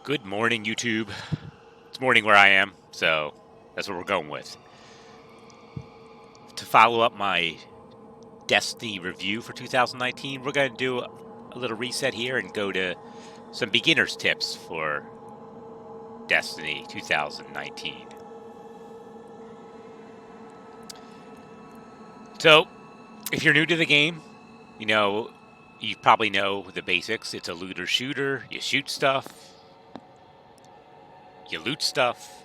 Good morning, YouTube. It's morning where I am, so that's what we're going with. To follow up my Destiny review for 2019, we're going to do a little reset here and go to some beginner's tips for Destiny 2019. So, if you're new to the game, you probably know the basics. It's a looter shooter. You shoot stuff, you loot stuff,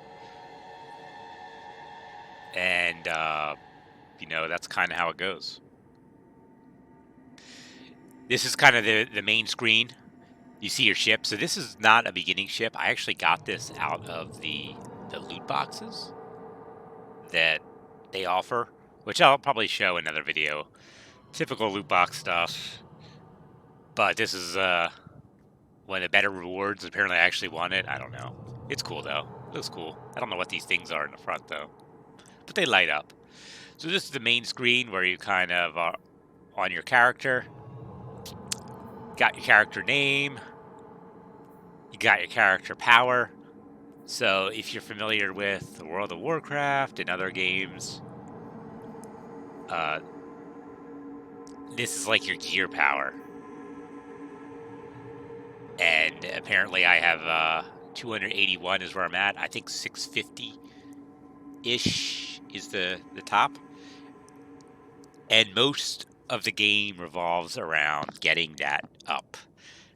and that's kind of how it goes. This is kind of the main screen. You see your ship. So this is not a beginning ship. I actually got this out of the loot boxes that they offer, which I'll probably show in another video. Typical loot box stuff. But this is one of the better rewards. Apparently I actually won it. I don't know. It's cool though. It looks cool. I don't know what these things are in the front though. But they light up. So this is the main screen where you kind of are on your character. Got your character name. You got your character power. So if you're familiar with World of Warcraft and other games, this is like your gear power. And apparently I have 281 is where I'm at. I think 650-ish is the top. And most of the game revolves around getting that up.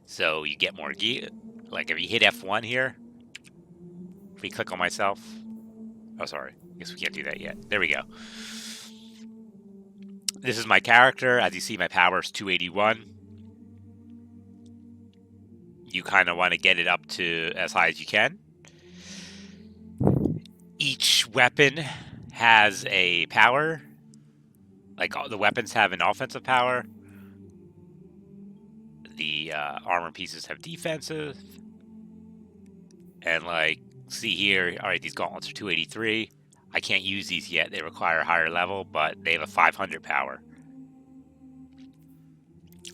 So you get more gear. Like if you hit F1 here, if we click on myself. Oh, sorry. I guess we can't do that yet. There we go. This is my character. As you see, my power is 281. You kind of want to get it up to as high as you can. Each weapon has a power. Like all the weapons have an offensive power. The armor pieces have defensive. And like, see here, all right, these gauntlets are 283. I can't use these yet. They require a higher level, but they have a 500 power.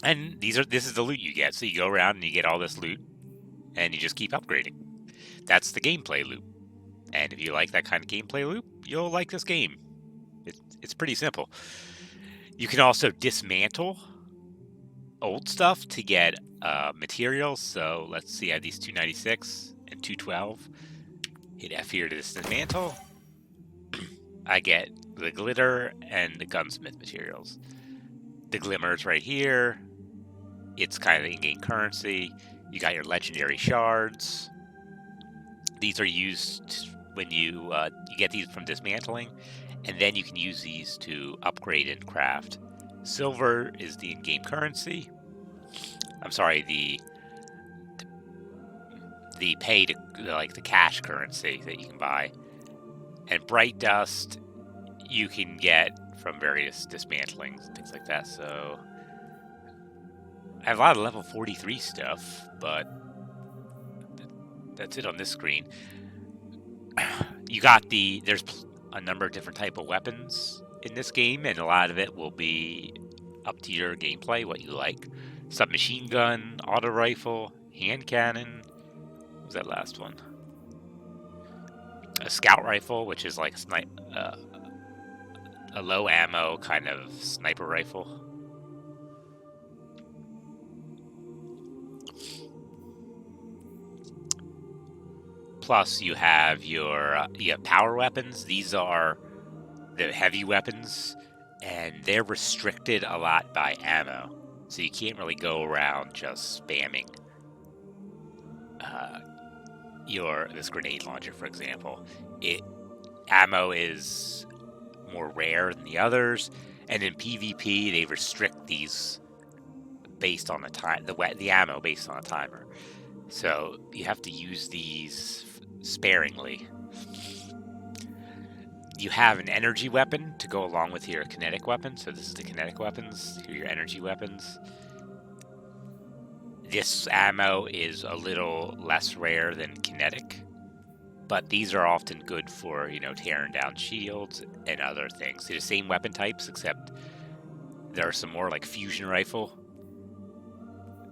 And this is the loot you get. So you go around and you get all this loot, and you just keep upgrading. That's the gameplay loop. And if you like that kind of gameplay loop, you'll like this game. It's pretty simple. You can also dismantle old stuff to get materials. So let's see, I have these 296 and 212. Hit F here to dismantle. I get the glitter and the gunsmith materials. The glimmer's right here. It's kind of the in-game currency. You got your legendary shards. These are used when you get these from dismantling, and then you can use these to upgrade and craft. Silver is the in-game currency. I'm sorry, the pay to like the cash currency that you can buy. And bright dust you can get from various dismantlings and things like that. So I have a lot of level 43 stuff, but that's it on this screen. You got there's a number of different type of weapons in this game, and a lot of it will be up to your gameplay, what you like. Submachine gun, auto rifle, hand cannon. What was that last one? A scout rifle, which is like a low ammo kind of sniper rifle. Plus, you have your power weapons. These are the heavy weapons, and they're restricted a lot by ammo. So you can't really go around just spamming this grenade launcher, for example. Ammo is more rare than the others, and in PvP they restrict these based on the time, the ammo based on a timer. So you have to use these sparingly. You have an energy weapon to go along with your kinetic weapon. So this is the kinetic weapons. Here are your energy weapons. This ammo is a little less rare than kinetic, but these are often good for, tearing down shields and other things. They're the same weapon types, except there are some more like fusion rifle.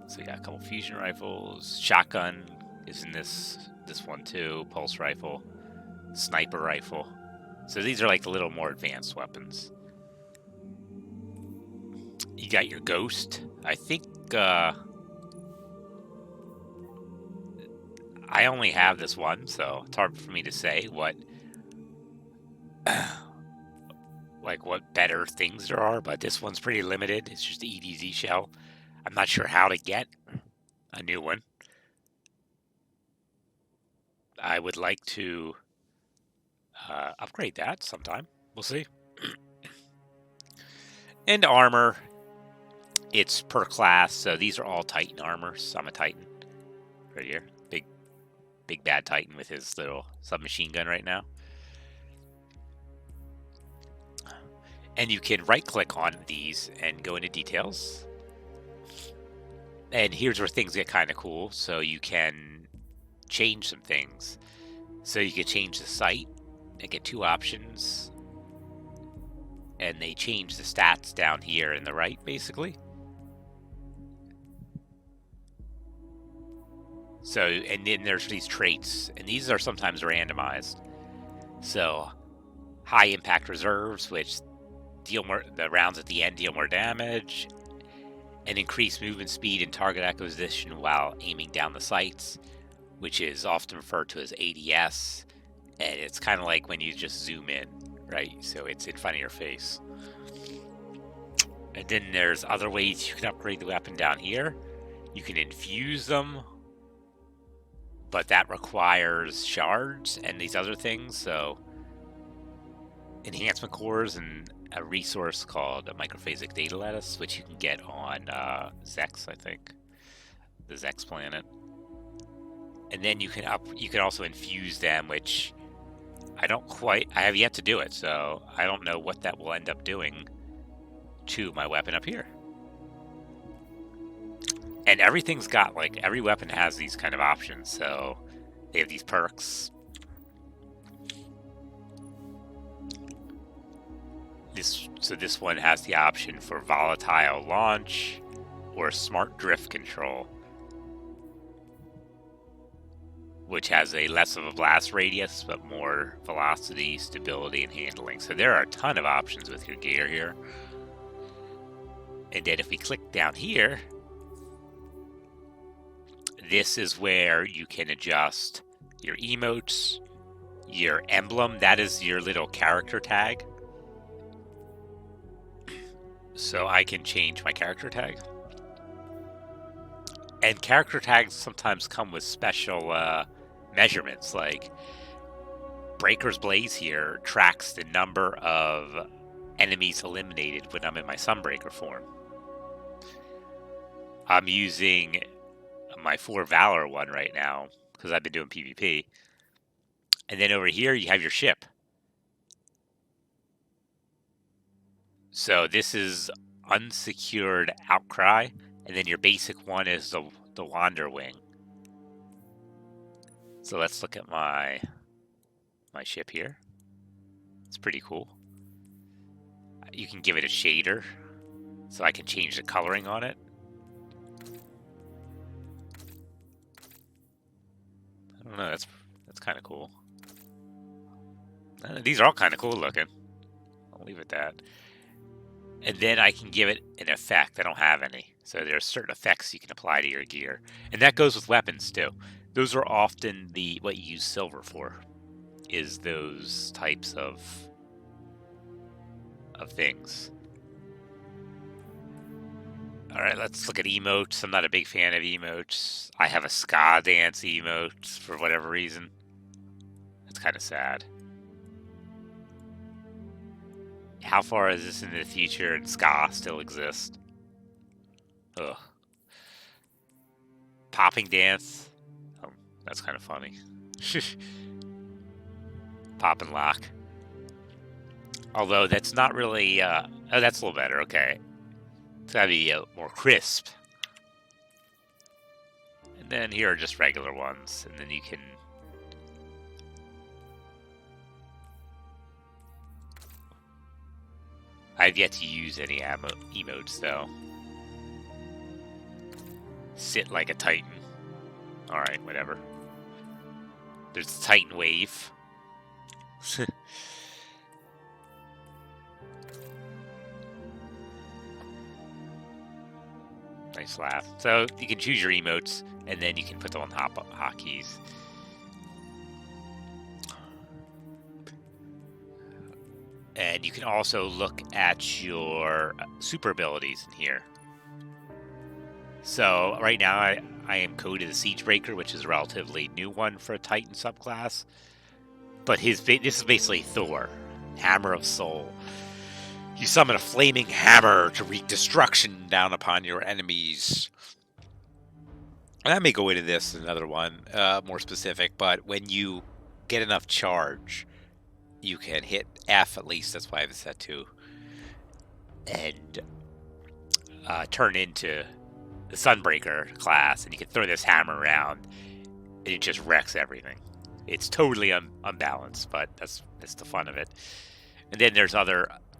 So you got a couple fusion rifles, shotgun, is in this one too. Pulse rifle, sniper rifle. So these are like the little more advanced weapons. You got your ghost. I think I only have this one, so it's hard for me to say what what better things there are, but this one's pretty limited. It's just the EDZ shell. I'm not sure how to get a new one. I would like to upgrade that sometime. We'll see. And armor, it's per class, so these are all Titan armors. I'm a Titan right here. Big bad Titan with his little submachine gun right now. And you can right click on these and go into details. And here's where things get kind of cool. So you can change some things. So you can change the sight and get 2 options. And they change the stats down here in the right, basically. So, and then there's these traits, and these are sometimes randomized. So, high impact reserves, which deal more, the rounds at the end deal more damage, and increased movement speed and target acquisition while aiming down the sights, which is often referred to as ADS, and it's kind of like when you just zoom in, right? So it's in front of your face. And then there's other ways you can upgrade the weapon down here. You can infuse them, but that requires shards and these other things. So enhancement cores and a resource called a microphasic data lattice, which you can get on Zex, I think, the Zex planet. And then you can also infuse them, which I have yet to do it, so I don't know what that will end up doing to my weapon up here. And everything's got, like, every weapon has these kind of options, so they have these perks. This one has the option for volatile launch or smart drift control, which has a less of a blast radius, but more velocity, stability, and handling. So there are a ton of options with your gear here. And then if we click down here, this is where you can adjust your emotes, your emblem. That is your little character tag. So I can change my character tag. And character tags sometimes come with special measurements, like Breaker's Blaze here tracks the number of enemies eliminated when I'm in my Sunbreaker form. I'm using my 4 Valor one right now because I've been doing PvP. And then over here you have your ship. So this is Unsecured Outcry, and then your basic one is the Wander Wing. So let's look at my ship here. It's pretty cool. You can give it a shader, so I can change the coloring on it. I don't know, that's kind of cool. These are all kind of cool looking. I'll leave it at that. And then I can give it an effect. I don't have any. So there are certain effects you can apply to your gear. And that goes with weapons too. Those are often what you use silver for, is those types of things. Alright, let's look at emotes. I'm not a big fan of emotes. I have a ska dance emote for whatever reason. That's kind of sad. How far is this into the future and ska still exists? Ugh. Popping dance. Oh, that's kind of funny. Pop and lock. Although that's not really... oh, that's a little better. Okay. It's gotta be more crisp. And then here are just regular ones. And then you can... I've yet to use any emotes, though. Sit like a Titan. Alright, whatever. There's the Titan Wave. Nice laugh. So you can choose your emotes, and then you can put them on hotkeys. And you can also look at your super abilities in here. So right now I am coded a Siegebreaker, which is a relatively new one for a Titan subclass. But this is basically Thor, Hammer of Soul. You summon a flaming hammer to wreak destruction down upon your enemies. And I may go into this another one, more specific, but when you get enough charge, you can hit F at least, that's why I have it set to, and turn into the Sunbreaker class, and you can throw this hammer around, and it just wrecks everything. It's totally unbalanced, but that's the fun of it. And then there's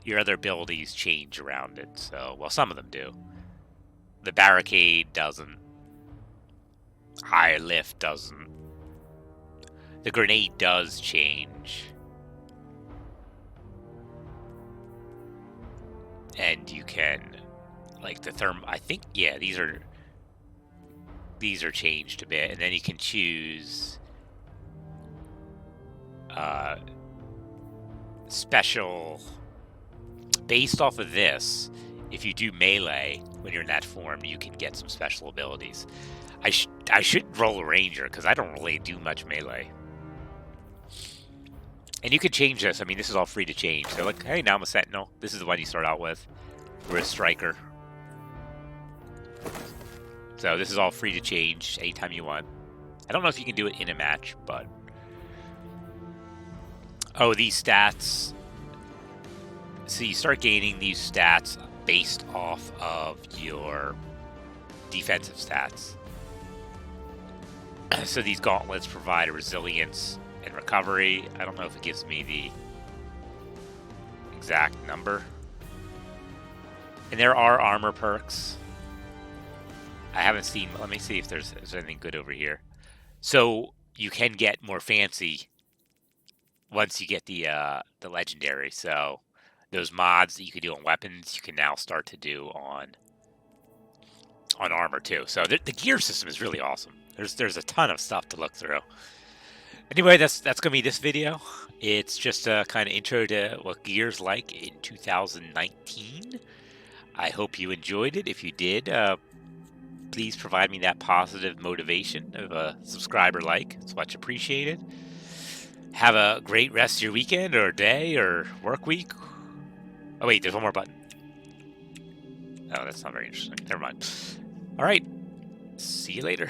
your other abilities change around it. So, well, some of them do. The Barricade doesn't. Higher Lift doesn't. The Grenade does change. And you can, like the I think, yeah, these are changed a bit, and then you can choose special based off of this. If you do melee when you're in that form, you can get some special abilities. I should roll a ranger because I don't really do much melee. And you can change this. I mean, this is all free to change. So like, hey, now I'm a sentinel. This is the one you start out with. We're a striker. So this is all free to change anytime you want. I don't know if you can do it in a match, but... Oh, these stats. So you start gaining these stats based off of your defensive stats. So these gauntlets provide a resilience and recovery. I don't know if it gives me the exact number. And there are armor perks. I haven't seen... Let me see if there's anything good over here. So you can get more fancy once you get the legendary. So those mods that you can do on weapons, you can now start to do on armor too. So the gear system is really awesome. There's a ton of stuff to look through. Anyway, that's gonna be this video. It's just a kind of intro to what gear's like in 2019. I hope you enjoyed it. If you did, please provide me that positive motivation of a subscribe or like. It's much appreciated. Have a great rest of your weekend or day or work week. Oh wait, there's one more button. Oh, that's not very interesting. Never mind. All right. See you later.